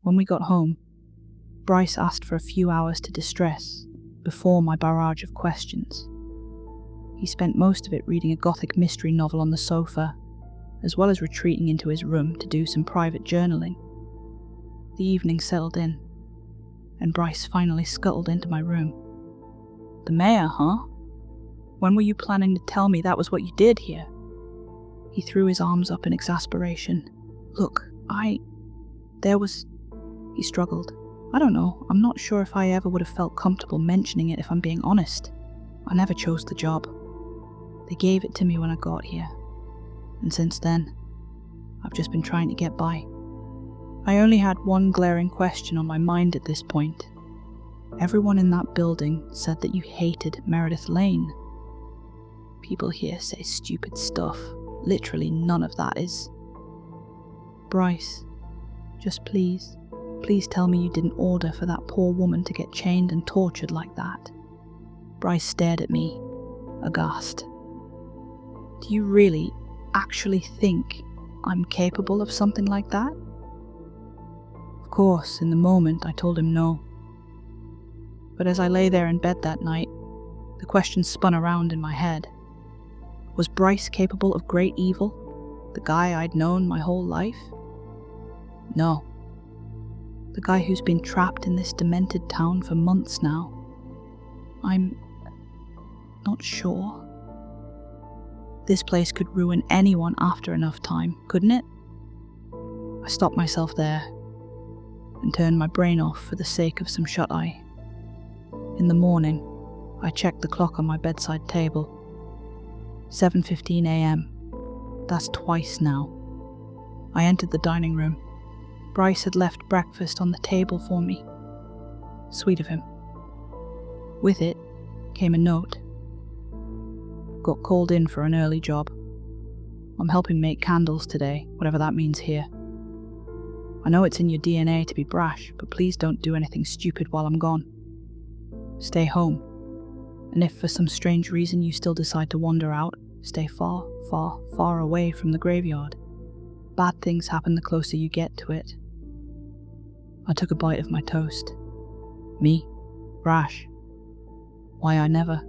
When we got home, Bryce asked for a few hours to distress before my barrage of questions. He spent most of it reading a gothic mystery novel on the sofa, as well as retreating into his room to do some private journaling. The evening settled in, and Bryce finally scuttled into my room. "The mayor, huh? When were you planning to tell me that was what you did here?" He threw his arms up in exasperation. "Look, He struggled. "I don't know, I'm not sure if I ever would have felt comfortable mentioning it if I'm being honest. I never chose the job. They gave it to me when I got here. And since then, I've just been trying to get by." I only had one glaring question on my mind at this point. Everyone in that building said that you hated Meredith Lane. People here say stupid stuff. Literally none of that is. "Bryce, just please tell me you didn't order for that poor woman to get chained and tortured like that." Bryce stared at me, aghast. "Do you really, actually think I'm capable of something like that?" Of course, in the moment I told him no. But as I lay there in bed that night, the question spun around in my head. Was Bryce capable of great evil? The guy I'd known my whole life? No. The guy who's been trapped in this demented town for months now. I'm not sure. This place could ruin anyone after enough time, couldn't it? I stopped myself there and turned my brain off for the sake of some shut-eye. In the morning, I checked the clock on my bedside table. 7:15 a.m. That's twice now. I entered the dining room. Bryce had left breakfast on the table for me. Sweet of him. With it came a note. "Got called in for an early job. I'm helping make candles today, whatever that means here. I know it's in your DNA to be brash, but please don't do anything stupid while I'm gone. Stay home, and if for some strange reason you still decide to wander out, stay far, far, far away from the graveyard. Bad things happen the closer you get to it." I took a bite of my toast. Me? Brash? Why, I never.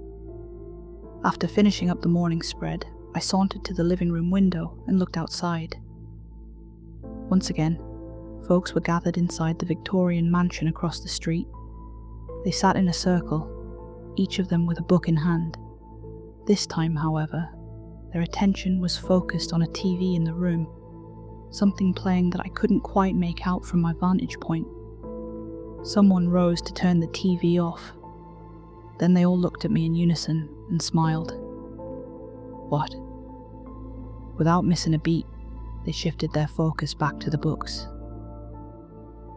After finishing up the morning spread, I sauntered to the living room window and looked outside. Once again, folks were gathered inside the Victorian mansion across the street. They sat in a circle, each of them with a book in hand. This time, however, their attention was focused on a TV in the room, something playing that I couldn't quite make out from my vantage point. Someone rose to turn the TV off. Then they all looked at me in unison and smiled. What? Without missing a beat, they shifted their focus back to the books.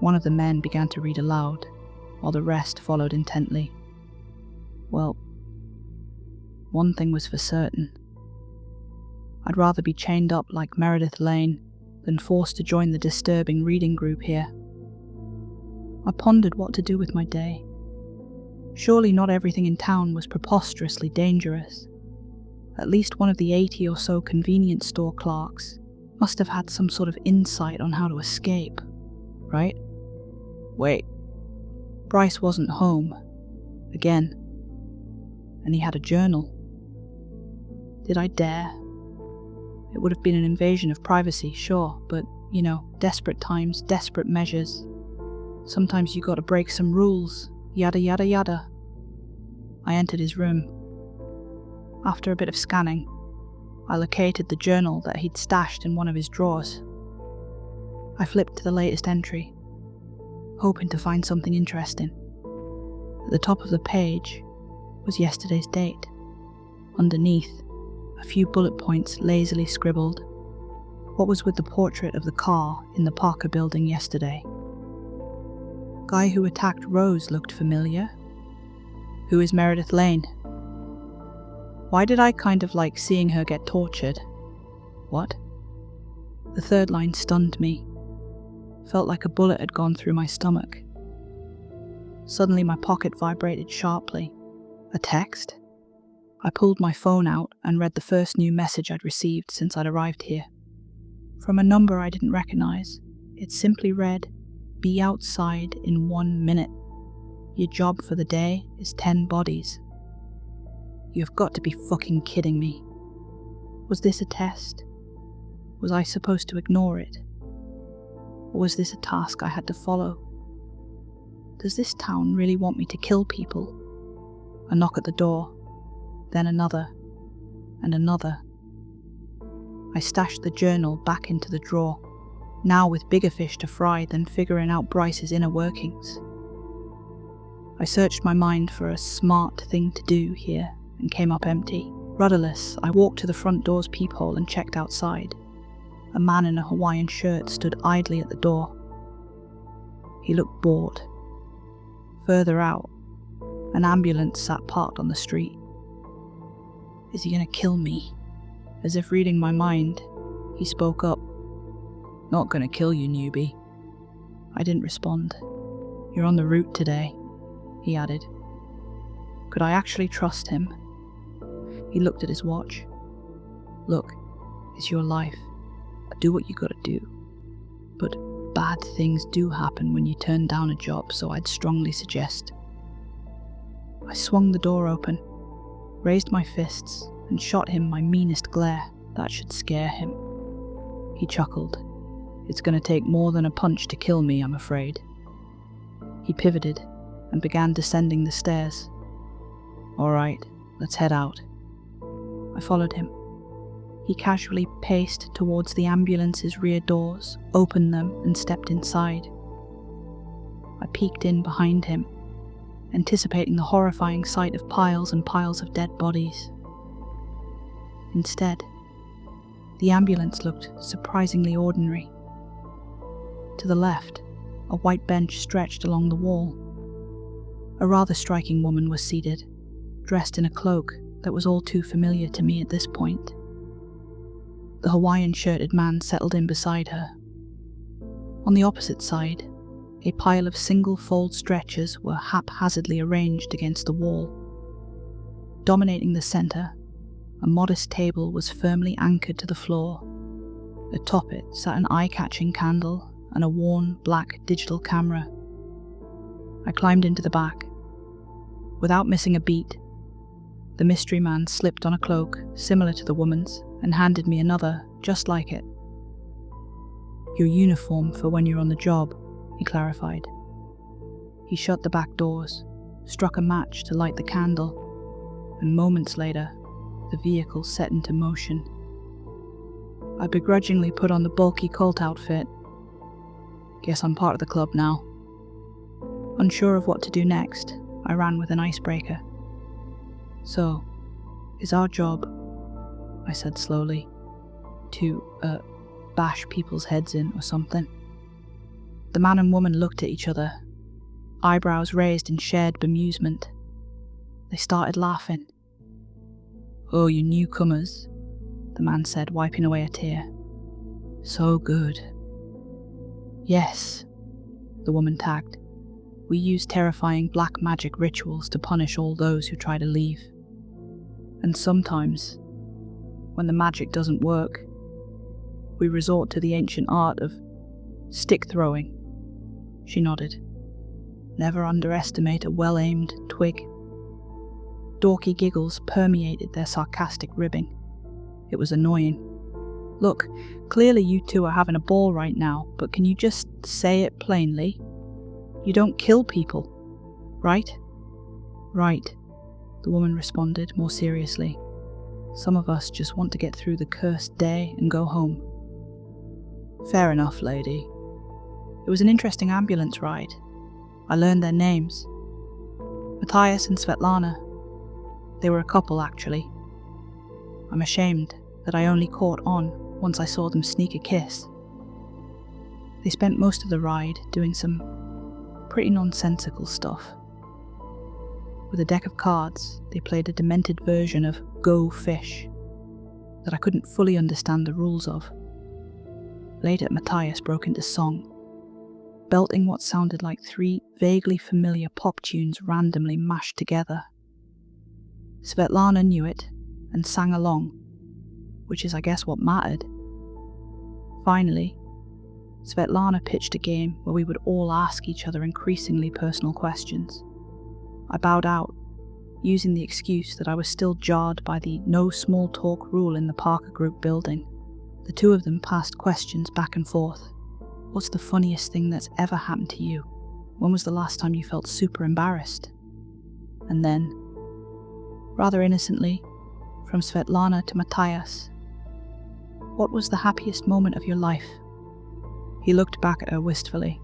One of the men began to read aloud, while the rest followed intently. Well, one thing was for certain. I'd rather be chained up like Meredith Lane than forced to join the disturbing reading group here. I pondered what to do with my day. Surely not everything in town was preposterously dangerous. At least one of the 80 or so convenience store clerks must have had some sort of insight on how to escape, right? Wait, Bryce wasn't home, again, and he had a journal. Did I dare? It would have been an invasion of privacy, sure, but, desperate times, desperate measures. Sometimes you gotta break some rules, yada yada yada. I entered his room. After a bit of scanning, I located the journal that he'd stashed in one of his drawers. I flipped to the latest entry, hoping to find something interesting. At the top of the page was yesterday's date. Underneath, a few bullet points lazily scribbled. What was with the portrait of the car in the Parker building yesterday? Guy who attacked Rose looked familiar. Who is Meredith Lane? Why did I kind of like seeing her get tortured? What? The third line stunned me. Felt like a bullet had gone through my stomach. Suddenly my pocket vibrated sharply. A text? I pulled my phone out and read the first new message I'd received since I'd arrived here. From a number I didn't recognize, it simply read, Be outside in 1 minute. Your job for the day is 10 bodies. You've got to be fucking kidding me. Was this a test? Was I supposed to ignore it? Or was this a task I had to follow? Does this town really want me to kill people? A knock at the door, then another, and another. I stashed the journal back into the drawer, now with bigger fish to fry than figuring out Bryce's inner workings. I searched my mind for a smart thing to do here and came up empty. Rudderless, I walked to the front door's peephole and checked outside. A man in a Hawaiian shirt stood idly at the door. He looked bored. Further out, an ambulance sat parked on the street. Is he gonna kill me? As if reading my mind, he spoke up. Not gonna kill you, newbie. I didn't respond. You're on the route today, he added. Could I actually trust him? He looked at his watch. Look, it's your life. Do what you gotta do. But bad things do happen when you turn down a job, so I'd strongly suggest. I swung the door open, raised my fists, and shot him my meanest glare. That should scare him. He chuckled. It's gonna take more than a punch to kill me, I'm afraid. He pivoted and began descending the stairs. All right, let's head out. I followed him. He casually paced towards the ambulance's rear doors, opened them, and stepped inside. I peeked in behind him, anticipating the horrifying sight of piles and piles of dead bodies. Instead, the ambulance looked surprisingly ordinary. To the left, a white bench stretched along the wall. A rather striking woman was seated, dressed in a cloak that was all too familiar to me at this point. The Hawaiian-shirted man settled in beside her. On the opposite side, a pile of single-fold stretchers were haphazardly arranged against the wall. Dominating the centre, a modest table was firmly anchored to the floor. Atop it sat an eye-catching candle and a worn black digital camera. I climbed into the back. Without missing a beat, the mystery man slipped on a cloak similar to the woman's and handed me another just like it. Your uniform for when you're on the job, he clarified. He shut the back doors, struck a match to light the candle, and moments later, the vehicle set into motion. I begrudgingly put on the bulky cult outfit. Guess I'm part of the club now. Unsure of what to do next, I ran with an icebreaker. So, is our job, I said slowly, to, bash people's heads in or something? The man and woman looked at each other, eyebrows raised in shared bemusement. They started laughing. Oh, you newcomers, the man said, wiping away a tear. So good. Yes, the woman tagged. We use terrifying black magic rituals to punish all those who try to leave. And sometimes, when the magic doesn't work, we resort to the ancient art of stick throwing. She nodded. Never underestimate a well-aimed twig. Dorky giggles permeated their sarcastic ribbing. It was annoying. Look, clearly you two are having a ball right now, but can you just say it plainly? You don't kill people, right? Right, the woman responded more seriously. Some of us just want to get through the cursed day and go home. Fair enough, lady. It was an interesting ambulance ride. I learned their names. Matthias and Svetlana. They were a couple, actually. I'm ashamed that I only caught on once I saw them sneak a kiss. They spent most of the ride doing some pretty nonsensical stuff. With a deck of cards, they played a demented version of Go Fish that I couldn't fully understand the rules of. Later, Matthias broke into song, belting what sounded like 3 vaguely familiar pop tunes randomly mashed together. Svetlana knew it and sang along, which is I guess what mattered. Finally, Svetlana pitched a game where we would all ask each other increasingly personal questions. I bowed out, using the excuse that I was still jarred by the no small talk rule in the Parker Group building. The two of them passed questions back and forth. What's the funniest thing that's ever happened to you? When was the last time you felt super embarrassed? And then, rather innocently, from Svetlana to Matthias, what was the happiest moment of your life? He looked back at her wistfully.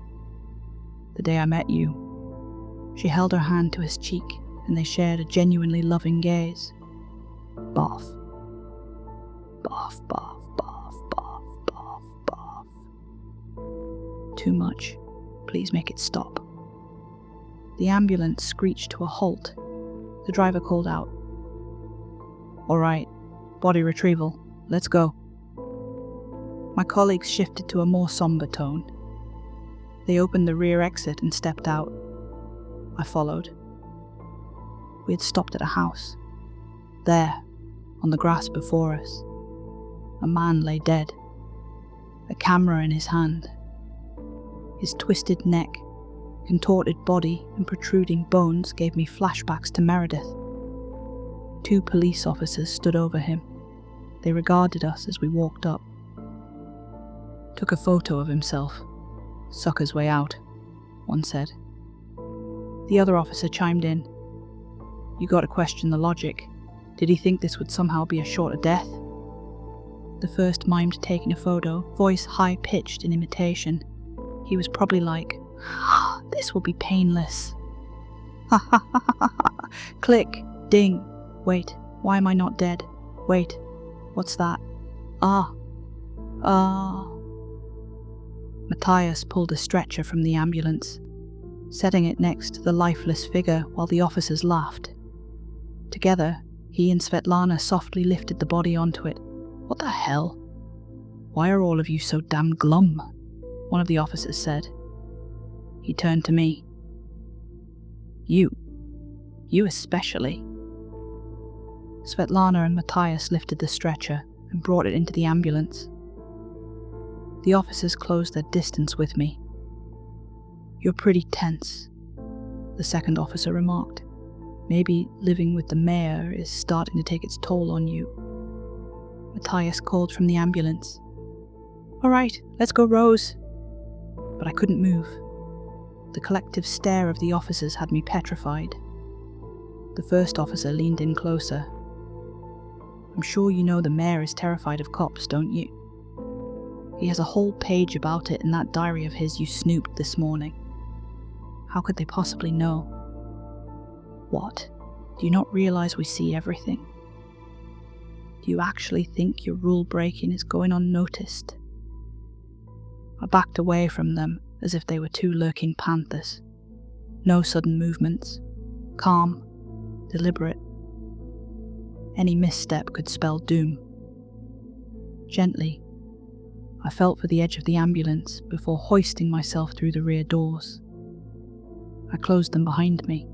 The day I met you. She held her hand to his cheek, and they shared a genuinely loving gaze. Boff. Boff, boff, boff, boff, boff, boff. Too much. Please make it stop. The ambulance screeched to a halt. The driver called out. All right, body retrieval. Let's go. My colleagues shifted to a more somber tone. They opened the rear exit and stepped out. I followed. We had stopped at a house. There, on the grass before us, a man lay dead, a camera in his hand. His twisted neck, contorted body, and protruding bones gave me flashbacks to Meredith. 2 police officers stood over him. They regarded us as we walked up. Took a photo of himself. Sucker's way out, one said. The other officer chimed in. You gotta question the logic. Did he think this would somehow be a shorter death? The first mimed taking a photo, voice high-pitched in imitation. He was probably like, this will be painless. Ha ha ha ha ha. Click, ding. Wait, why am I not dead? Wait, what's that? Ah. Matthias pulled a stretcher from the ambulance, setting it next to the lifeless figure while the officers laughed. Together, he and Svetlana softly lifted the body onto it. What the hell? Why are all of you so damn glum? One of the officers said. He turned to me. You especially. Svetlana and Matthias lifted the stretcher and brought it into the ambulance. The officers closed their distance with me. You're pretty tense, the second officer remarked. Maybe living with the mayor is starting to take its toll on you. Matthias called from the ambulance. All right, let's go, Rose. But I couldn't move. The collective stare of the officers had me petrified. The first officer leaned in closer. I'm sure you know the mayor is terrified of cops, don't you? He has a whole page about it in that diary of his you snooped this morning. How could they possibly know? What? Do you not realize we see everything? Do you actually think your rule breaking is going unnoticed? I backed away from them as if they were 2 lurking panthers. No sudden movements. Calm. Deliberate. Any misstep could spell doom. Gently, I felt for the edge of the ambulance before hoisting myself through the rear doors. I closed them behind me.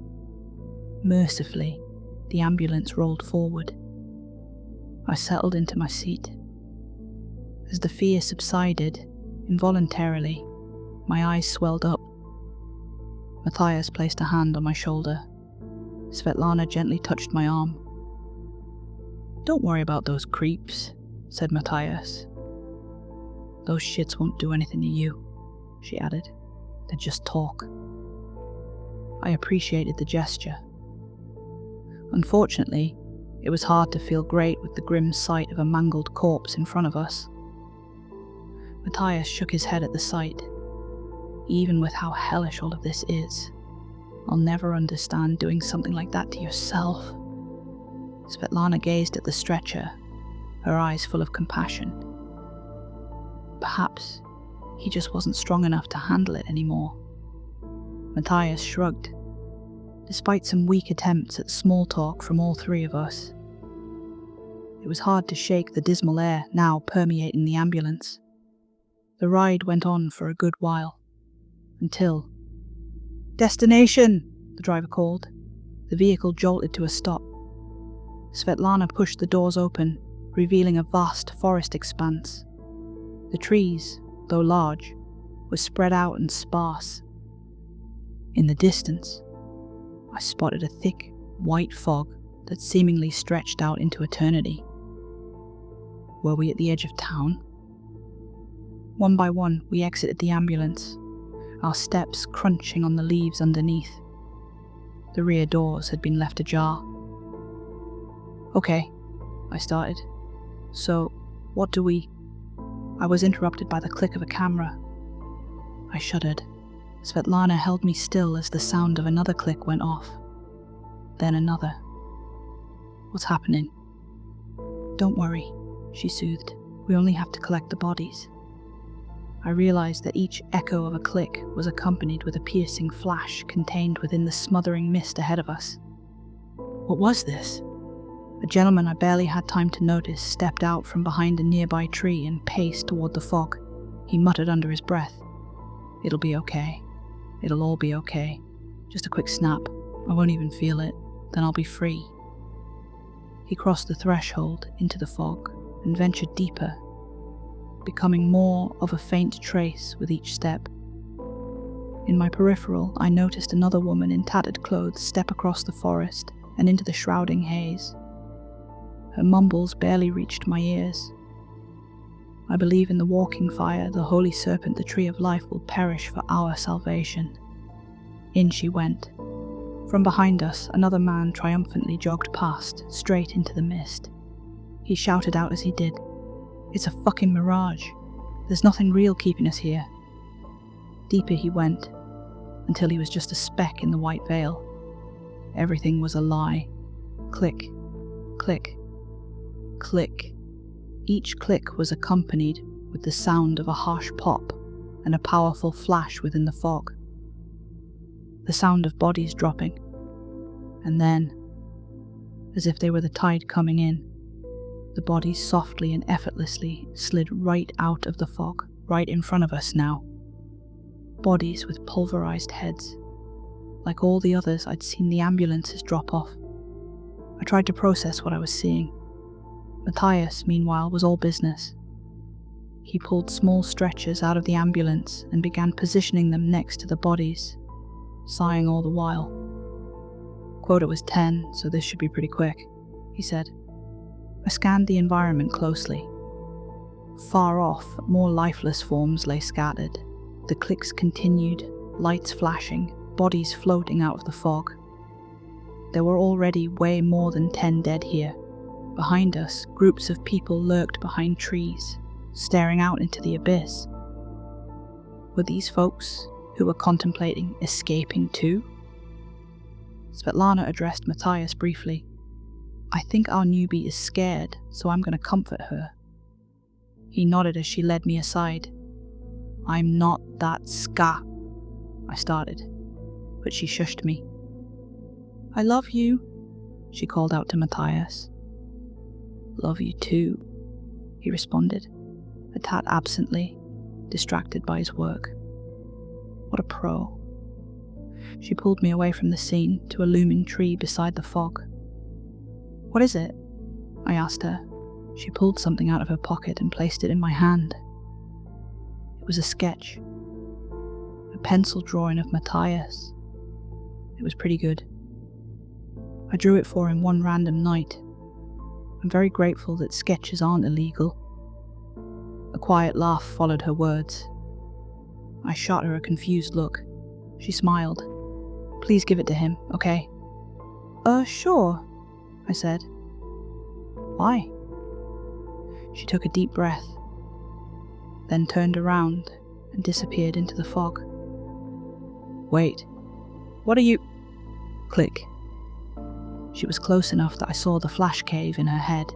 Mercifully, the ambulance rolled forward. I settled into my seat. As the fear subsided, involuntarily, my eyes swelled up. Matthias placed a hand on my shoulder. Svetlana gently touched my arm. Don't worry about those creeps, said Matthias. Those shits won't do anything to you, she added. They just talk. I appreciated the gesture. Unfortunately, it was hard to feel great with the grim sight of a mangled corpse in front of us. Matthias shook his head at the sight. Even with how hellish all of this is, I'll never understand doing something like that to yourself. Svetlana gazed at the stretcher, her eyes full of compassion. Perhaps he just wasn't strong enough to handle it anymore. Matthias shrugged, despite some weak attempts at small talk from all 3 of us. It was hard to shake the dismal air now permeating the ambulance. The ride went on for a good while, until... Destination! The driver called. The vehicle jolted to a stop. Svetlana pushed the doors open, revealing a vast forest expanse. The trees, though large, was spread out and sparse. In the distance, I spotted a thick, white fog that seemingly stretched out into eternity. Were we at the edge of town? One by one, we exited the ambulance, our steps crunching on the leaves underneath. The rear doors had been left ajar. "Okay," I started. "So, what do we—" I was interrupted by the click of a camera. I shuddered. Svetlana held me still as the sound of another click went off. Then another. "What's happening?" "Don't worry," she soothed. "We only have to collect the bodies." I realized that each echo of a click was accompanied with a piercing flash contained within the smothering mist ahead of us. What was this? A gentleman I barely had time to notice stepped out from behind a nearby tree and paced toward the fog. He muttered under his breath, "It'll be okay. It'll all be okay. Just a quick snap. I won't even feel it. Then I'll be free." He crossed the threshold into the fog and ventured deeper, becoming more of a faint trace with each step. In my peripheral, I noticed another woman in tattered clothes step across the forest and into the shrouding haze. Her mumbles barely reached my ears. "I believe in the walking fire, the holy serpent, the tree of life will perish for our salvation." In she went. From behind us, another man triumphantly jogged past, straight into the mist. He shouted out as he did, "It's a fucking mirage. There's nothing real keeping us here." Deeper he went, until he was just a speck in the white veil. Everything was a lie. Click, click, click. Each click was accompanied with the sound of a harsh pop and a powerful flash within the fog. The sound of bodies dropping. And then, as if they were the tide coming in, the bodies softly and effortlessly slid right out of the fog, right in front of us now. Bodies with pulverized heads, like all the others I'd seen the ambulances drop off. I tried to process what I was seeing. Matthias, meanwhile, was all business. He pulled small stretchers out of the ambulance and began positioning them next to the bodies, sighing all the while. "Quota was 10, so this should be pretty quick," he said. I scanned the environment closely. Far off, more lifeless forms lay scattered. The clicks continued, lights flashing, bodies floating out of the fog. There were already way more than 10 dead here. Behind us, groups of people lurked behind trees, staring out into the abyss. Were these folks who were contemplating escaping too? Svetlana addressed Matthias briefly. "I think our newbie is scared, so I'm going to comfort her." He nodded as she led me aside. "I'm not that ska," I started, but she shushed me. "I love you," she called out to Matthias. "Love you too," he responded, a tad absently, distracted by his work. What a pro. She pulled me away from the scene to a looming tree beside the fog. "What is it?" I asked her. She pulled something out of her pocket and placed it in my hand. It was a sketch. A pencil drawing of Matthias. It was pretty good. I drew it for him one random night. I'm very grateful that sketches aren't illegal. A quiet laugh followed her words. I shot her a confused look. She smiled. "Please give it to him, okay?" Sure," I said. "Why?" She took a deep breath, then turned around and disappeared into the fog. "Wait, what are you—" Click. She was close enough that I saw the flash cave in her head.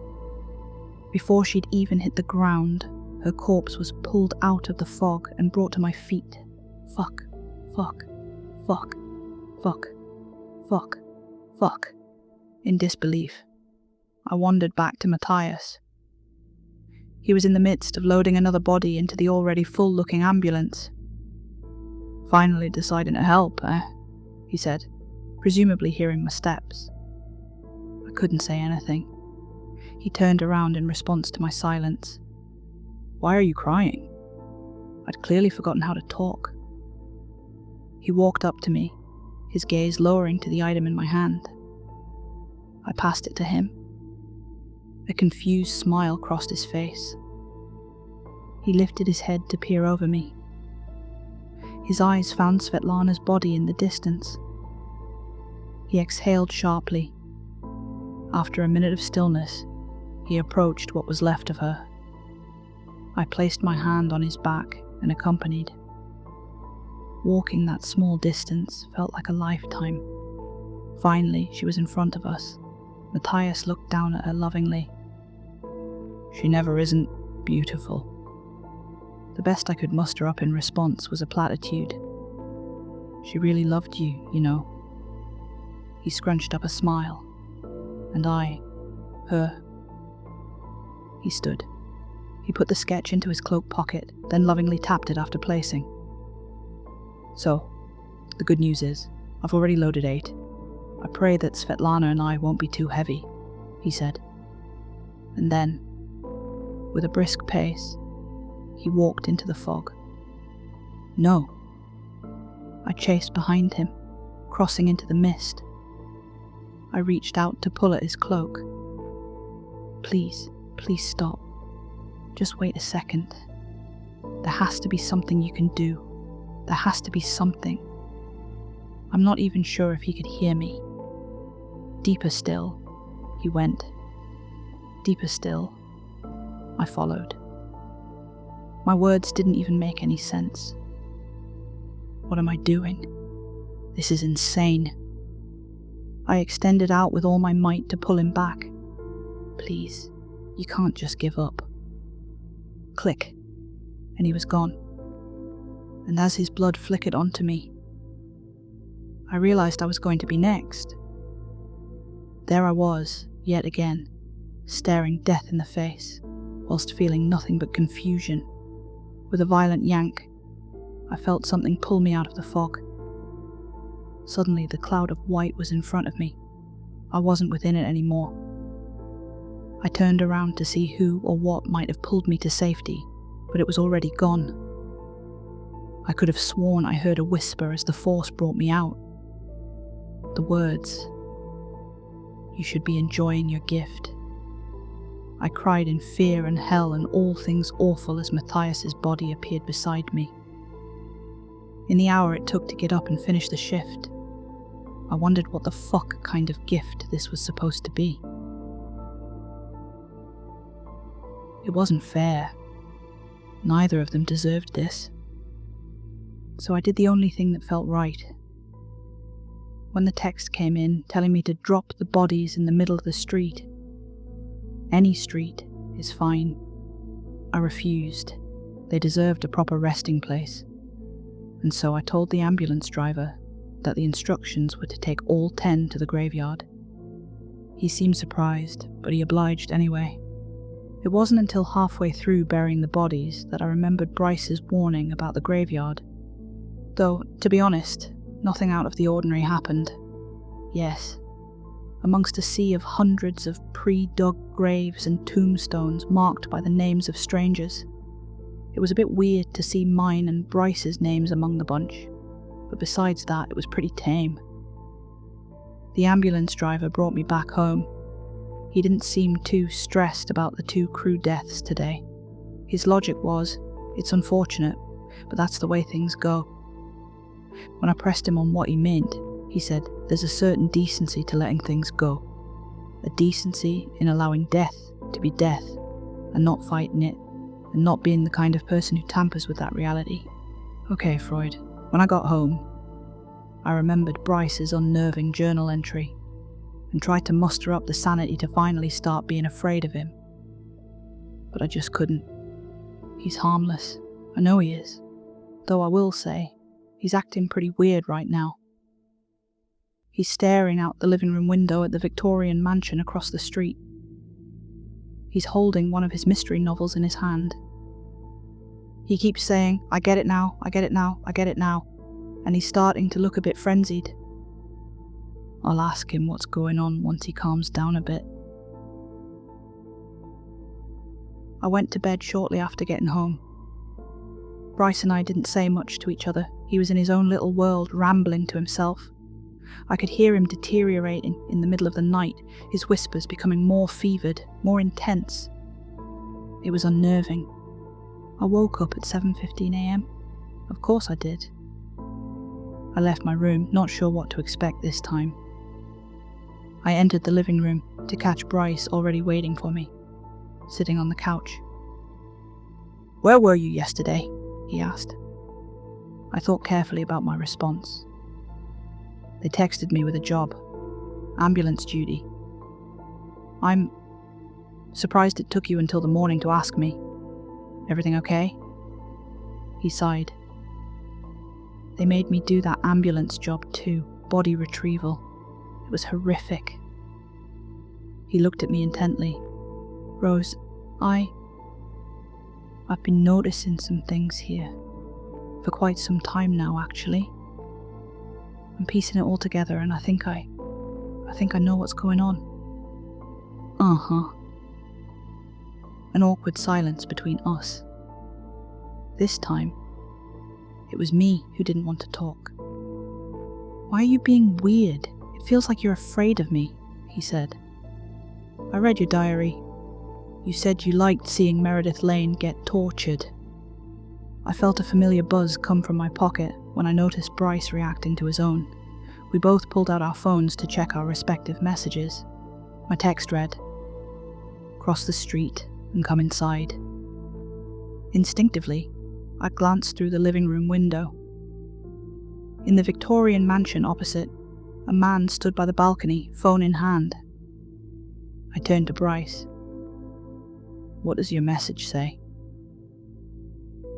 Before she'd even hit the ground, her corpse was pulled out of the fog and brought to my feet. Fuck, fuck, fuck, fuck, fuck, fuck. In disbelief, I wandered back to Matthias. He was in the midst of loading another body into the already full-looking ambulance. "Finally deciding to help, eh?" he said, presumably hearing my steps. I couldn't say anything. He turned around in response to my silence. "Why are you crying?" I'd clearly forgotten how to talk. He walked up to me, his gaze lowering to the item in my hand. I passed it to him. A confused smile crossed his face. He lifted his head to peer over me. His eyes found Svetlana's body in the distance. He exhaled sharply. After a minute of stillness, he approached what was left of her. I placed my hand on his back and accompanied. Walking that small distance felt like a lifetime. Finally, she was in front of us. Matthias looked down at her lovingly. "She never isn't beautiful." The best I could muster up in response was a platitude. "She really loved you, you know." He scrunched up a smile. "And I, her." He stood. He put the sketch into his cloak pocket, then lovingly tapped it after placing. "So, the good news is, I've already loaded 8. I pray that Svetlana and I won't be too heavy," he said. And then, with a brisk pace, he walked into the fog. "No." I chased behind him, crossing into the mist. I reached out to pull at his cloak. Please stop. Just wait a second. There has to be something you can do. There has to be something." I'm not even sure if he could hear me. Deeper still, he went. Deeper still, I followed. My words didn't even make any sense. What am I doing? This is insane. I extended out with all my might to pull him back. "Please, you can't just give up." Click, and he was gone. And as his blood flickered onto me, I realized I was going to be next. There I was, yet again, staring death in the face, whilst feeling nothing but confusion. With a violent yank, I felt something pull me out of the fog. Suddenly, the cloud of white was in front of me. I wasn't within it anymore. I turned around to see who or what might have pulled me to safety, but it was already gone. I could have sworn I heard a whisper as the force brought me out. The words, "You should be enjoying your gift." I cried in fear and hell and all things awful as Matthias's body appeared beside me. In the hour it took to get up and finish the shift, I wondered what the fuck kind of gift this was supposed to be. It wasn't fair. Neither of them deserved this. So I did the only thing that felt right. When the text came in telling me to drop the bodies in the middle of the street, any street is fine, I refused. They deserved a proper resting place. And so I told the ambulance driver that the instructions were to take all 10 to the graveyard. He seemed surprised, but he obliged anyway. It wasn't until halfway through burying the bodies that I remembered Bryce's warning about the graveyard. Though, to be honest, nothing out of the ordinary happened. Yes, amongst a sea of hundreds of pre-dug graves and tombstones marked by the names of strangers, it was a bit weird to see mine and Bryce's names among the bunch, but besides that, it was pretty tame. The ambulance driver brought me back home. He didn't seem too stressed about the 2 crew deaths today. His logic was, it's unfortunate, but that's the way things go. When I pressed him on what he meant, he said there's a certain decency to letting things go. A decency in allowing death to be death, and not fighting it, and not being the kind of person who tampers with that reality. Okay, Freud. When I got home, I remembered Bryce's unnerving journal entry, and tried to muster up the sanity to finally start being afraid of him. But I just couldn't. He's harmless. I know he is. Though I will say, he's acting pretty weird right now. He's staring out the living room window at the Victorian mansion across the street. He's holding one of his mystery novels in his hand. He keeps saying, "I get it now, I get it now, I get it now," and he's starting to look a bit frenzied. I'll ask him what's going on once he calms down a bit. I went to bed shortly after getting home. Bryce and I didn't say much to each other. He was in his own little world, rambling to himself. I could hear him deteriorating in the middle of the night, his whispers becoming more fevered, more intense. It was unnerving. I woke up at 7:15 a.m. Of course I did. I left my room, not sure what to expect this time. I entered the living room to catch Bryce already waiting for me, sitting on the couch. "Where were you yesterday?" he asked. I thought carefully about my response. They texted me with a job. Ambulance duty. I'm surprised it took you until the morning to ask me. Everything okay? He sighed. They made me do that ambulance job too, body retrieval. It was horrific. He looked at me intently. "Rose, I've been noticing some things here. For quite some time now, actually. I'm piecing it all together and I think I know what's going on." Uh-huh. An awkward silence between us. This time, it was me who didn't want to talk. "Why are you being weird? It feels like you're afraid of me," he said. "I read your diary. You said you liked seeing Meredith Lane get tortured." I felt a familiar buzz come from my pocket when I noticed Bryce reacting to his own. We both pulled out our phones to check our respective messages. My text read, "Cross the street and come inside." Instinctively, I glanced through the living room window. In the Victorian mansion opposite, a man stood by the balcony, phone in hand. I turned to Bryce. "What does your message say?"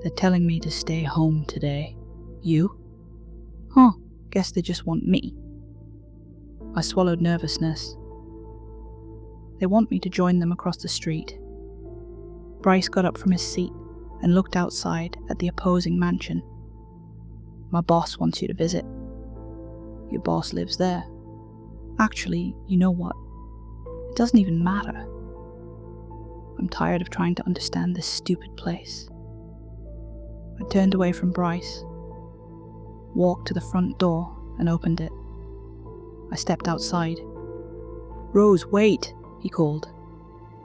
"They're telling me to stay home today." "You?" "Huh, guess they just want me." I swallowed nervousness. "They want me to join them across the street." Bryce got up from his seat and looked outside at the opposing mansion. "My boss wants you to visit." "Your boss lives there." "Actually, you know what? It doesn't even matter. I'm tired of trying to understand this stupid place." I turned away from Bryce, walked to the front door and opened it. I stepped outside. "Rose, wait," he called.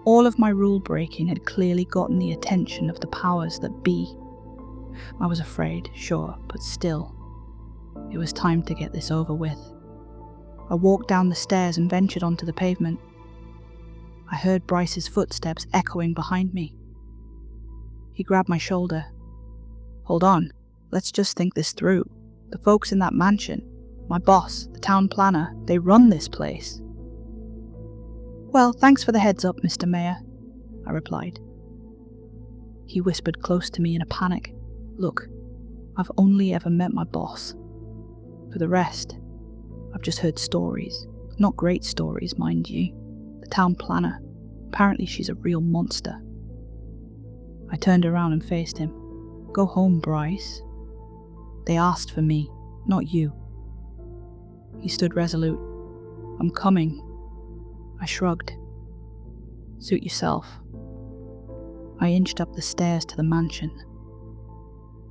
All of my rule breaking had clearly gotten the attention of the powers that be. I was afraid, sure, but still. It was time to get this over with. I walked down the stairs and ventured onto the pavement. I heard Bryce's footsteps echoing behind me. He grabbed my shoulder. "Hold on, let's just think this through. The folks in that mansion, my boss, the town planner, they run this place." "Well, thanks for the heads up, Mr. Mayor," I replied. He whispered close to me in a panic. "Look, I've only ever met my boss. For the rest, I've just heard stories. Not great stories, mind you. The town planner, apparently she's a real monster." I turned around and faced him. "Go home, Bryce. They asked for me, not you." He stood resolute. "I'm coming." I shrugged. "Suit yourself." I inched up the stairs to the mansion.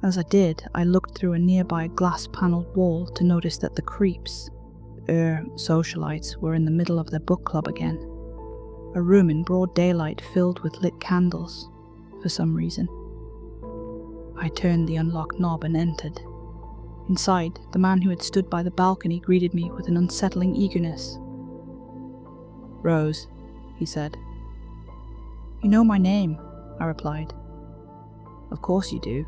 As I did, I looked through a nearby glass-panelled wall to notice that the creeps, socialites, were in the middle of their book club again. A room in broad daylight filled with lit candles, for some reason. I turned the unlock knob and entered. Inside, the man who had stood by the balcony greeted me with an unsettling eagerness. "Rose," he said. "You know my name," I replied. "Of course you do."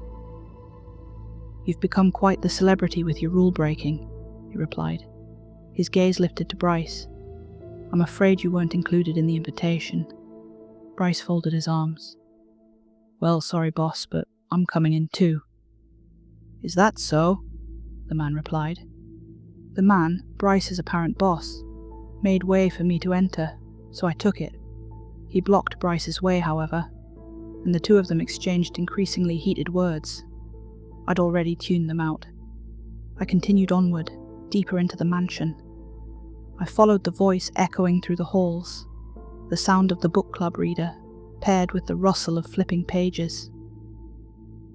"You've become quite the celebrity with your rule-breaking," he replied. His gaze lifted to Bryce. "I'm afraid you weren't included in the invitation." Bryce folded his arms. "Well, sorry boss, but I'm coming in too." "Is that so?" the man replied. The man, Bryce's apparent boss, made way for me to enter, so I took it. He blocked Bryce's way, however, and the two of them exchanged increasingly heated words. I'd already tuned them out. I continued onward, deeper into the mansion. I followed the voice echoing through the halls, the sound of the book club reader, paired with the rustle of flipping pages.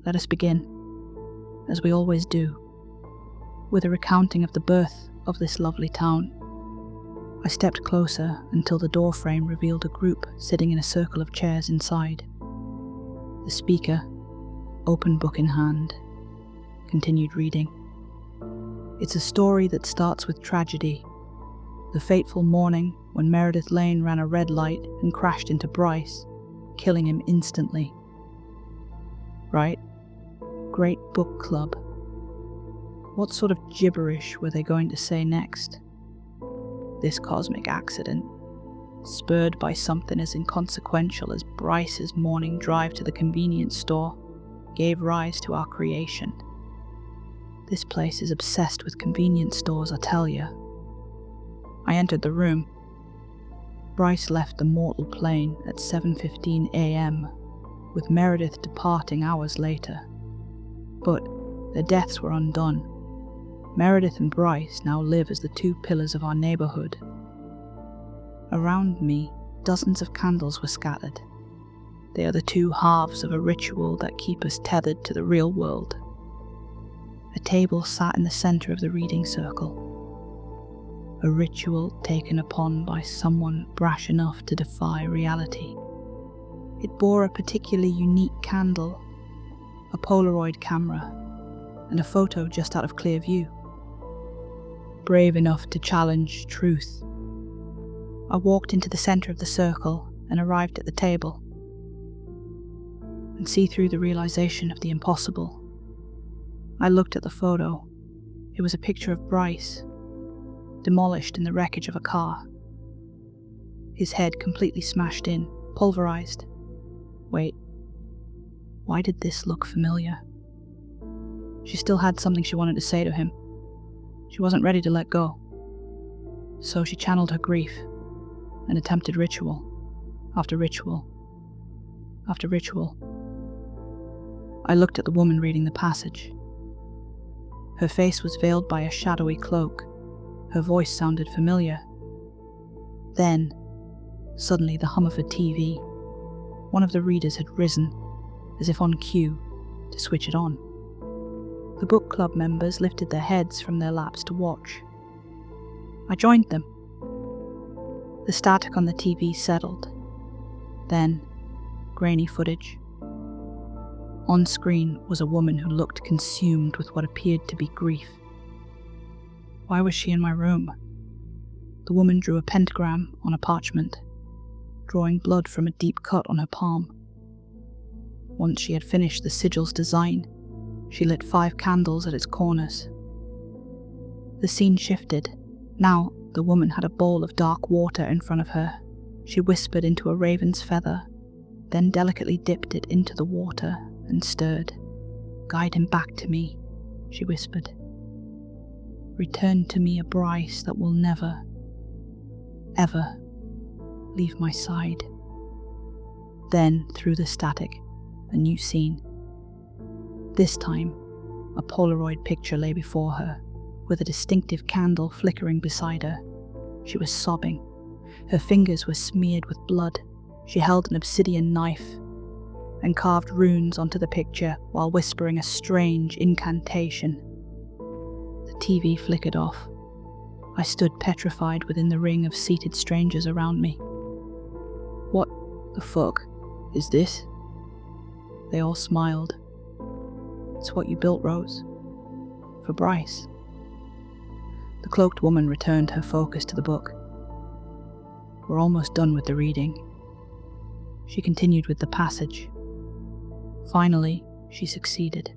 "Let us begin," as we always do, with a recounting of the birth of this lovely town. I stepped closer until the doorframe revealed a group sitting in a circle of chairs inside. The speaker, open book in hand, continued reading. It's a story that starts with tragedy. The fateful morning when Meredith Lane ran a red light and crashed into Bryce, killing him instantly. Right? Great book club. What sort of gibberish were they going to say next? This cosmic accident, spurred by something as inconsequential as Bryce's morning drive to the convenience store, gave rise to our creation. This place is obsessed with convenience stores, I tell ya. I entered the room. Bryce left the mortal plane at 7:15 a.m., with Meredith departing hours later. But their deaths were undone. Meredith and Bryce now live as the two pillars of our neighborhood. Around me, dozens of candles were scattered. They are the two halves of a ritual that keep us tethered to the real world. A table sat in the center of the reading circle. A ritual taken upon by someone brash enough to defy reality. It bore a particularly unique candle, a Polaroid camera, and a photo just out of clear view. Brave enough to challenge truth, I walked into the center of the circle and arrived at the table, and see through the realization of the impossible. I looked at the photo. It was a picture of Bryce, demolished in the wreckage of a car. His head completely smashed in, pulverized. Wait, why did this look familiar? She still had something she wanted to say to him. She wasn't ready to let go. So she channeled her grief and attempted ritual after ritual after ritual. I looked at the woman reading the passage. Her face was veiled by a shadowy cloak. Her voice sounded familiar. Then, suddenly the hum of a TV. One of the readers had risen, as if on cue, to switch it on. The book club members lifted their heads from their laps to watch. I joined them. The static on the TV settled. Then, grainy footage. On screen was a woman who looked consumed with what appeared to be grief. Why was she in my room? The woman drew a pentagram on a parchment, drawing blood from a deep cut on her palm. Once she had finished the sigil's design, she lit 5 candles at its corners. The scene shifted. Now, the woman had a bowl of dark water in front of her. She whispered into a raven's feather, then delicately dipped it into the water and stirred. "Guide him back to me," she whispered. "Return to me a Bryce that will never, ever leave my side." Then, through the static, a new scene. This time, a Polaroid picture lay before her, with a distinctive candle flickering beside her. She was sobbing. Her fingers were smeared with blood. She held an obsidian knife and carved runes onto the picture while whispering a strange incantation. The TV flickered off. I stood petrified within the ring of seated strangers around me. "What the fuck is this?" They all smiled. "It's what you built, Rose. For Bryce." The cloaked woman returned her focus to the book. "We're almost done with the reading." She continued with the passage. Finally, she succeeded.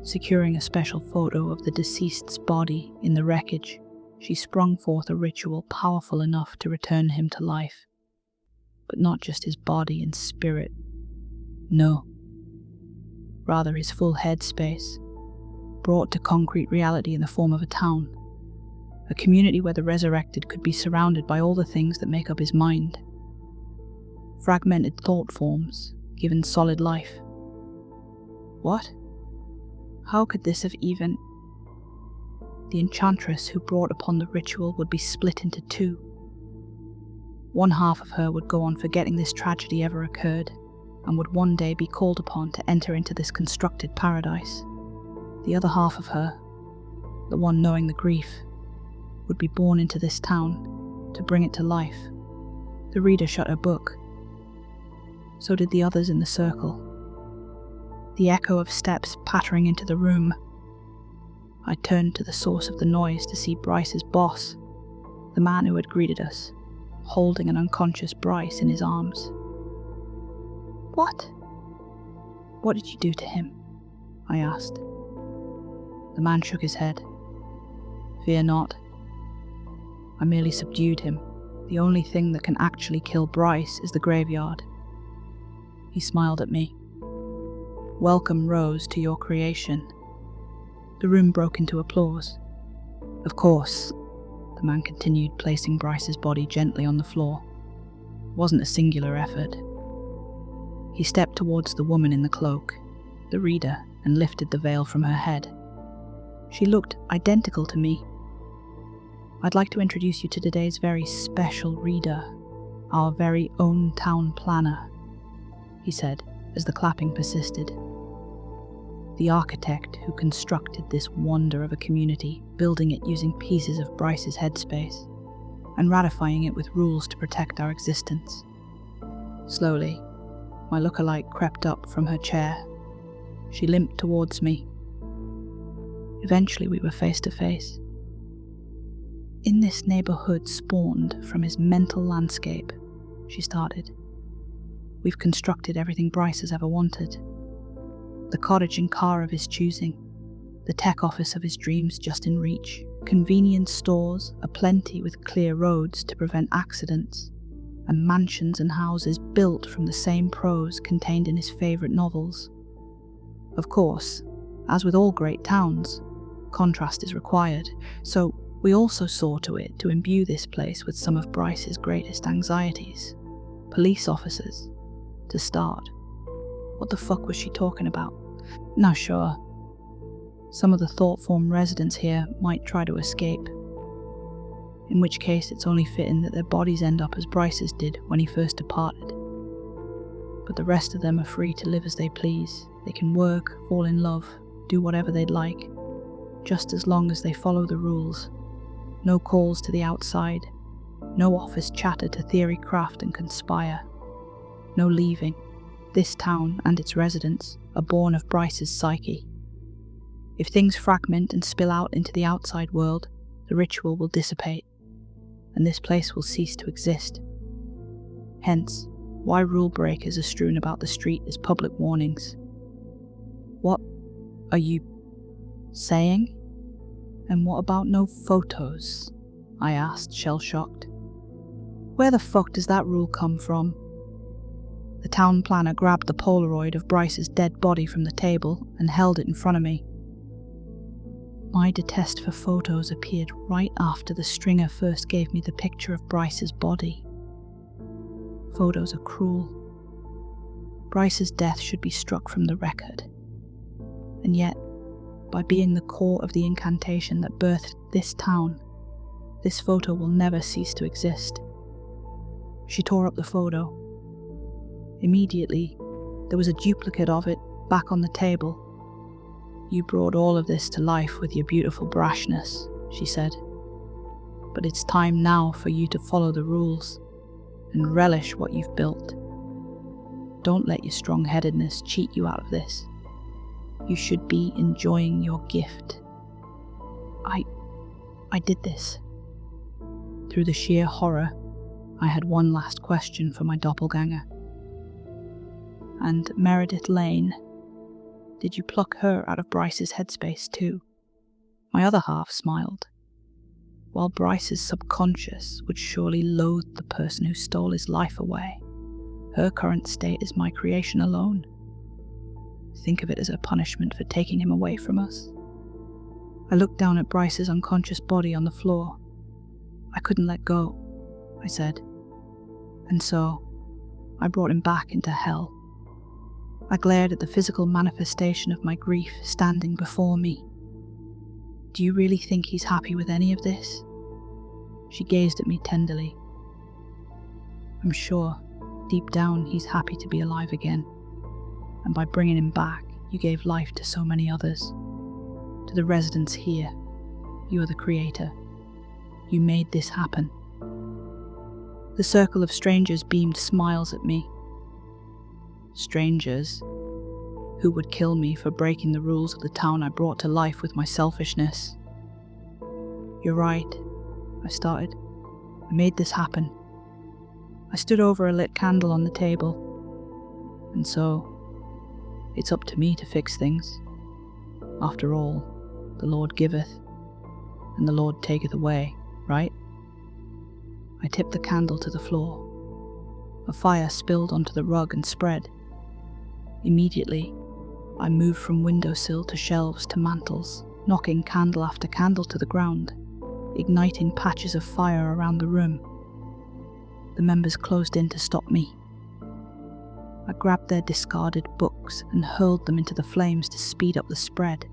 Securing a special photo of the deceased's body in the wreckage, she sprung forth a ritual powerful enough to return him to life. But not just his body and spirit. No. Rather his full headspace, brought to concrete reality in the form of a town. A community where the resurrected could be surrounded by all the things that make up his mind. Fragmented thought forms, given solid life. What? How could this have even... The enchantress who brought upon the ritual would be split into 2. One half of her would go on forgetting this tragedy ever occurred, and would one day be called upon to enter into this constructed paradise. The other half of her, the one knowing the grief, would be born into this town to bring it to life. The reader shut her book. So did the others in the circle. The echo of steps pattering into the room. I turned to the source of the noise to see Bryce's boss, the man who had greeted us, holding an unconscious Bryce in his arms. "What? What did you do to him?" I asked. The man shook his head. "Fear not. I merely subdued him. The only thing that can actually kill Bryce is the graveyard." He smiled at me. "Welcome, Rose, to your creation." The room broke into applause. "Of course," the man continued, placing Bryce's body gently on the floor. It wasn't a singular effort. He stepped towards the woman in the cloak, the reader, and lifted the veil from her head. She looked identical to me. "I'd like to introduce you to today's very special reader, our very own town planner," he said, as the clapping persisted. "The architect who constructed this wonder of a community, building it using pieces of Bryce's headspace, and ratifying it with rules to protect our existence." Slowly, my lookalike crept up from her chair. She limped towards me. Eventually we were face to face. "In this neighborhood spawned from his mental landscape," she started. "We've constructed everything Bryce has ever wanted. The cottage and car of his choosing, the tech office of his dreams just in reach, convenience stores aplenty with clear roads to prevent accidents, and mansions and houses built from the same prose contained in his favorite novels. Of course, as with all great towns, contrast is required, so we also saw to it to imbue this place with some of Bryce's greatest anxieties. Police officers, to start." What the fuck was she talking about? Now sure, some of the thought-form residents here might try to escape, in which case it's only fitting that their bodies end up as Bryce's did when he first departed. But the rest of them are free to live as they please. They can work, fall in love, do whatever they'd like, just as long as they follow the rules. No calls to the outside, no office chatter to theory craft and conspire. No leaving. This town and its residents are born of Bryce's psyche. If things fragment and spill out into the outside world, the ritual will dissipate, and this place will cease to exist. Hence, why rule breakers are strewn about the street as public warnings. What are you saying? And what about no photos? I asked, shell-shocked. Where the fuck does that rule come from? The town planner grabbed the Polaroid of Bryce's dead body from the table and held it in front of me. My detest for photos appeared right after the stringer first gave me the picture of Bryce's body. Photos are cruel. Bryce's death should be struck from the record. And yet, by being the core of the incantation that birthed this town, this photo will never cease to exist. She tore up the photo. Immediately, there was a duplicate of it back on the table. You brought all of this to life with your beautiful brashness, she said. But it's time now for you to follow the rules and relish what you've built. Don't let your strong-headedness cheat you out of this. You should be enjoying your gift. I did this. Through the sheer horror, I had one last question for my doppelganger. And Meredith Lane, did you pluck her out of Bryce's headspace too? My other half smiled. While Bryce's subconscious would surely loathe the person who stole his life away, her current state is my creation alone. Think of it as a punishment for taking him away from us. I looked down at Bryce's unconscious body on the floor. I couldn't let go, I said. And so, I brought him back into hell. I glared at the physical manifestation of my grief standing before me. Do you really think he's happy with any of this? She gazed at me tenderly. I'm sure, deep down, he's happy to be alive again. And by bringing him back, you gave life to so many others. To the residents here, you are the creator. You made this happen. The circle of strangers beamed smiles at me. Strangers who would kill me for breaking the rules of the town I brought to life with my selfishness. You're right, I started. I made this happen. I stood over a lit candle on the table. And so, it's up to me to fix things. After all, the Lord giveth, and the Lord taketh away, right? I tipped the candle to the floor. A fire spilled onto the rug and spread. Immediately, I moved from windowsill to shelves to mantels, knocking candle after candle to the ground, igniting patches of fire around the room. The members closed in to stop me. I grabbed their discarded books and hurled them into the flames to speed up the spread.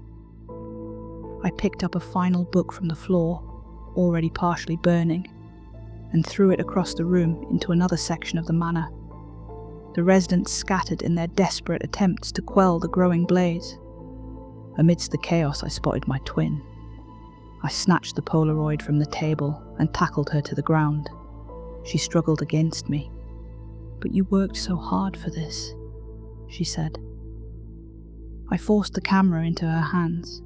I picked up a final book from the floor, already partially burning, and threw it across the room into another section of the manor. The residents scattered in their desperate attempts to quell the growing blaze. Amidst the chaos, I spotted my twin. I snatched the Polaroid from the table and tackled her to the ground. She struggled against me. "But you worked so hard for this," she said. I forced the camera into her hands,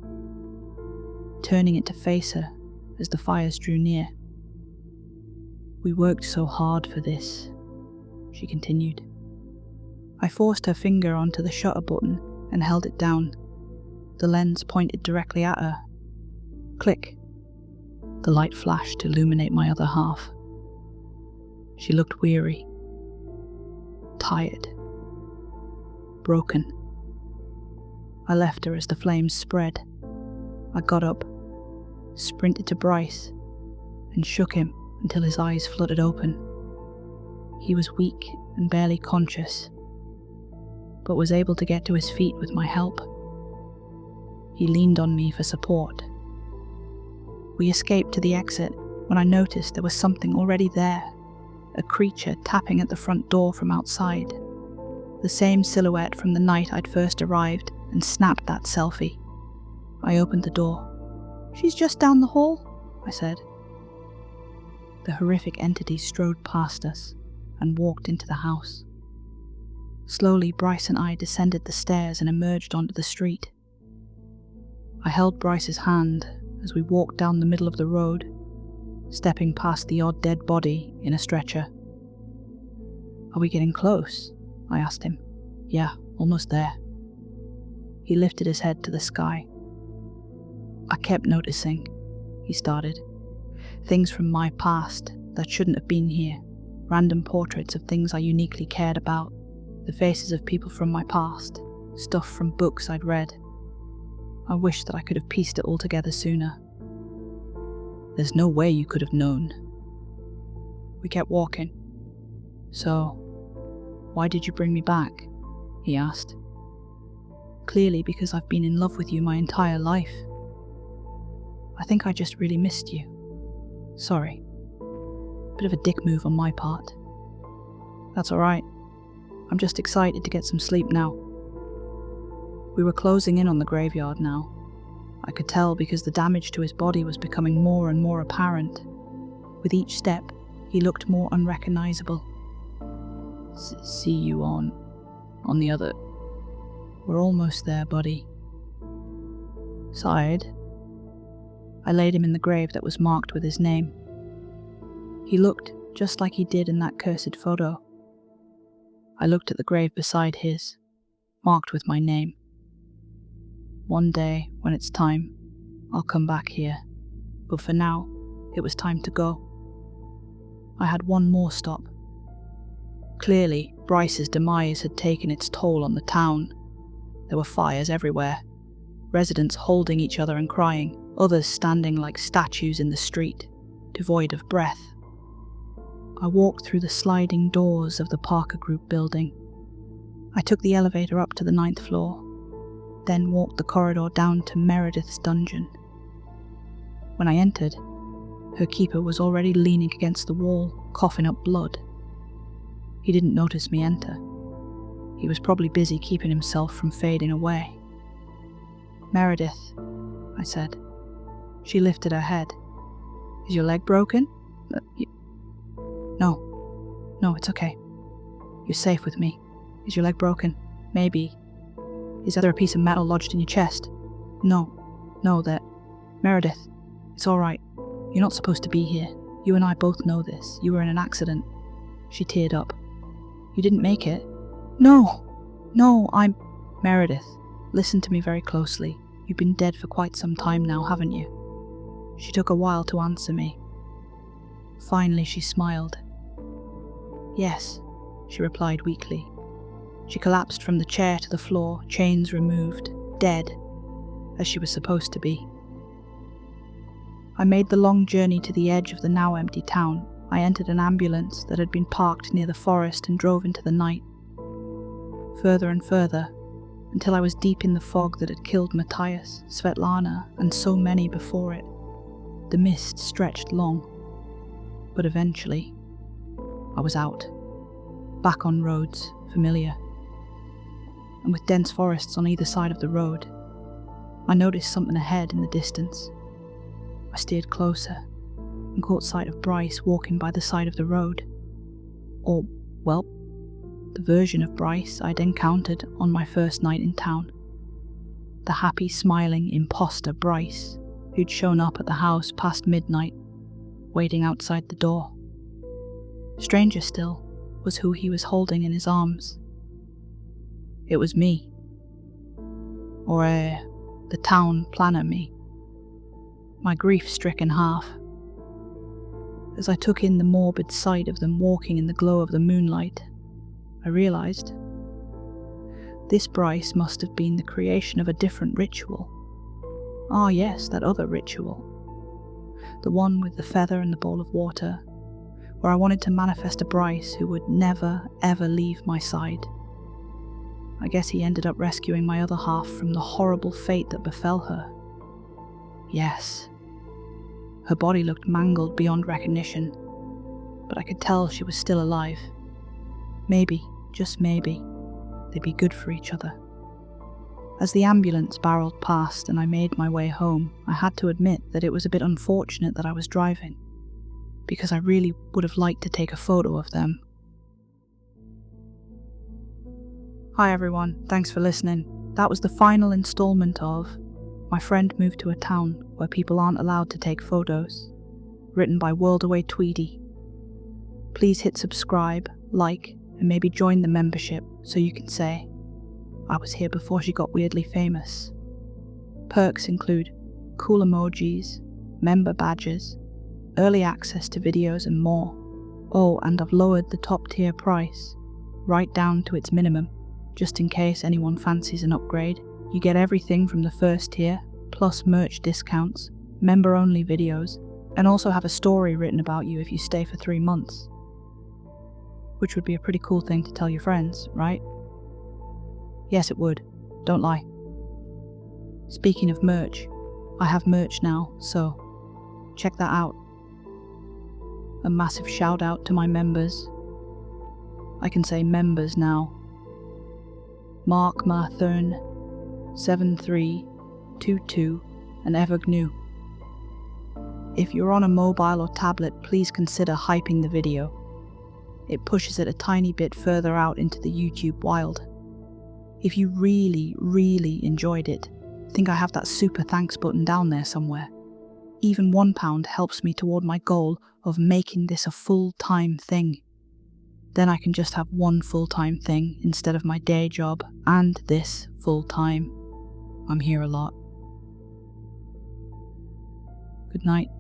turning it to face her as the fires drew near. "We worked so hard for this," she continued. I forced her finger onto the shutter button and held it down. The lens pointed directly at her. Click. The light flashed to illuminate my other half. She looked weary, tired, broken. I left her as the flames spread. I got up, sprinted to Bryce, and shook him until his eyes fluttered open. He was weak and barely conscious, but was able to get to his feet with my help. He leaned on me for support. We escaped to the exit when I noticed there was something already there, a creature tapping at the front door from outside. The same silhouette from the night I'd first arrived and snapped that selfie. I opened the door. "She's just down the hall," I said. The horrific entity strode past us and walked into the house. Slowly, Bryce and I descended the stairs and emerged onto the street. I held Bryce's hand as we walked down the middle of the road, stepping past the odd dead body in a stretcher. "Are we getting close?" I asked him. "Yeah, almost there." He lifted his head to the sky. "I kept noticing," he started, "things from my past that shouldn't have been here, random portraits of things I uniquely cared about, the faces of people from my past, stuff from books I'd read. I wish that I could have pieced it all together sooner." "There's no way you could have known." We kept walking. "So, why did you bring me back?" he asked. "Clearly because I've been in love with you my entire life. I think I just really missed you. Sorry. Bit of a dick move on my part." "That's alright. I'm just excited to get some sleep now." We were closing in on the graveyard now. I could tell because the damage to his body was becoming more and more apparent. With each step, he looked more unrecognizable. See you on the other. We're almost there, buddy." Sighed. I laid him in the grave that was marked with his name. He looked just like he did in that cursed photo. I looked at the grave beside his, marked with my name. One day, when it's time, I'll come back here, but for now, it was time to go. I had one more stop. Clearly, Bryce's demise had taken its toll on the town. There were fires everywhere, residents holding each other and crying, others standing like statues in the street, devoid of breath. I walked through the sliding doors of the Parker Group building. I took the elevator up to the 9th floor, then walked the corridor down to Meredith's dungeon. When I entered, her keeper was already leaning against the wall, coughing up blood. He didn't notice me enter. He was probably busy keeping himself from fading away. "Meredith, I said. She lifted her head. Is your leg broken? No, it's okay. You're safe with me. Is your leg broken? Maybe. Is there a piece of metal lodged in your chest? No, that. Meredith, it's alright. You're not supposed to be here. You and I both know this. You were in an accident. She teared up. You didn't make it? No, I'm... Meredith, listen to me very closely. You've been dead for quite some time now, haven't you? She took a while to answer me. Finally, she smiled. Yes, she replied weakly. She collapsed from the chair to the floor, chains removed, dead, as she was supposed to be. I made the long journey to the edge of the now empty town. I entered an ambulance that had been parked near the forest and drove into the night. Further and further, until I was deep in the fog that had killed Matthias, Svetlana, and so many before it. The mist stretched long, but eventually, I was out, back on roads, familiar. And with dense forests on either side of the road, I noticed something ahead in the distance. I steered closer and caught sight of Bryce walking by the side of the road. Or, well, the version of Bryce I'd encountered on my first night in town. The happy, smiling imposter Bryce who'd shown up at the house past midnight, waiting outside the door. Stranger still was who he was holding in his arms. It was me. Or, the town planner me. My grief-stricken half. As I took in the morbid sight of them walking in the glow of the moonlight, I realized this Bryce must have been the creation of a different ritual. Ah yes, that other ritual. The one with the feather and the bowl of water, where I wanted to manifest a Bryce who would never, ever leave my side. I guess he ended up rescuing my other half from the horrible fate that befell her. Yes. Her body looked mangled beyond recognition, but I could tell she was still alive. Maybe, just maybe, they'd be good for each other. As the ambulance barreled past and I made my way home, I had to admit that it was a bit unfortunate that I was driving, because I really would have liked to take a photo of them. Hi everyone, thanks for listening. That was the final installment of My Friend Moved to a Town Where People Aren't Allowed to Take Photos, written by World Away Tweedy. Please hit subscribe, like, and maybe join the membership so you can say, I was here before she got weirdly famous. Perks include cool emojis, member badges, early access to videos and more. Oh, and I've lowered the top tier price, right down to its minimum, just in case anyone fancies an upgrade. You get everything from the first tier, plus merch discounts, member-only videos, and also have a story written about you if you stay for 3 months. Which would be a pretty cool thing to tell your friends, right? Yes, it would. Don't lie. Speaking of merch, I have merch now, so check that out. A massive shout out to my members. I can say members now. Mark Marthurn, 7322, and Evergnu. If you're on a mobile or tablet, please consider hyping the video. It pushes it a tiny bit further out into the YouTube wild. If you really, really enjoyed it, I think I have that super thanks button down there somewhere. Even £1 helps me toward my goal of making this a full-time thing. Then I can just have one full-time thing instead of my day job and this full-time. I'm here a lot. Good night.